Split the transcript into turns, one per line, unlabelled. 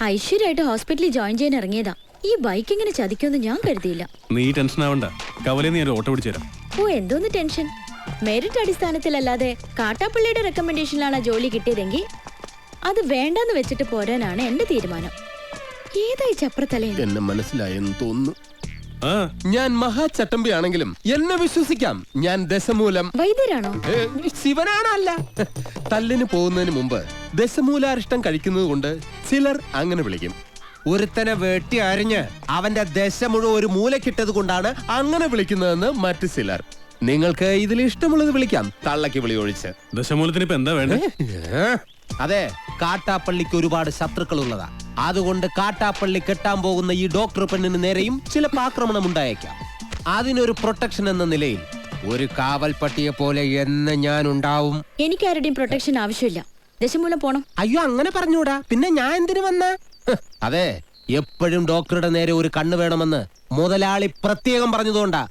ഐശ്വര്യമായിട്ട് ഹോസ്പിറ്റലിൽ ജോയിൻ ചെയ്യാൻ ഇറങ്ങിയതാ. ഈ ബൈക്ക് ഇങ്ങനെ ചതിക്കുമെന്ന് ഞാൻ കരുതിയില്ല.
നീ ടെൻഷൻ ആവണ്ട, കവലെ നീ ഒരു ഓട്ടോ പിടിച്ചു തരാം.
ഓ, എന്തോന്ന് ടെൻഷൻ? മെറിറ്റ് അടിസ്ഥാനത്തിലല്ലാതെ കാട്ടാപ്പള്ളിയുടെ റെക്കമെൻഡേഷനിലാണ് ആ ജോലി കിട്ടിയതെങ്കിൽ അത് വേണ്ടെന്ന് വെച്ചിട്ട് പോരാനാണ് എന്റെ തീരുമാനം. ഏതായി ചപ്രത്തലേ?
എന്നെ മനസ്സിലായെന്ന് തോന്നുന്നു.
ആ
ഞാൻ മഹാചട്ടമ്പിയാണെങ്കിലും എന്നെ വിശ്വസിക്കാം. ഞാൻ ദശമൂലം
വൈദ്യരാണോ?
ശിവനാണല്ല. തല്ലിന് പോകുന്നതിന് മുമ്പ് ദശമൂലാരിഷ്ടം കഴിക്കുന്നത് കൊണ്ട് ചിലർ അങ്ങനെ വിളിക്കും.
ഒരുത്തനെ വെട്ടി അരിഞ്ഞ് അവന്റെ ദശ മുഴുവൻ ഒരു മൂലക്കിട്ടത് കൊണ്ടാണ്
അങ്ങനെ വിളിക്കുന്നതെന്ന് മറ്റു ചിലർ. നിങ്ങൾക്ക് ഇതിൽ ഇഷ്ടമുള്ളത് വിളിക്കാം, തള്ളക്ക് വിളി ഒഴിച്ച്.
ദശമൂലത്തിന് ഇപ്പൊ എന്താ വേണ്ടേ?
അതെ, കാട്ടാപ്പള്ളിക്ക് ഒരുപാട് ശത്രുക്കൾ ഉള്ളതാ. അതുകൊണ്ട് കാട്ടാപ്പള്ളി കെട്ടാൻ പോകുന്ന ഈ ഡോക്ടർ പെണ്ണിന് നേരെയും ചിലപ്പോൾ ആക്രമണം ഉണ്ടായേക്കാം. അതിനൊരു പ്രൊട്ടക്ഷൻ എന്ന നിലയിൽ ഒരു കാവൽ പട്ടിയെ പോലെ എന്ന് ഞാൻ ഉണ്ടാവും.
എനിക്ക് ആരുടെയും പ്രൊട്ടക്ഷൻ ആവശ്യമില്ല. ദശമൂലം പോണം.
അയ്യോ, അങ്ങനെ പറഞ്ഞൂടാ. പിന്നെ ഞാൻ എന്തിനു വന്ന? അതെ, എപ്പോഴും ഡോക്ടറുടെ നേരെ ഒരു കണ്ണ് വേണമെന്ന് മുതലാളി പ്രത്യേകം പറഞ്ഞതുകൊണ്ടാ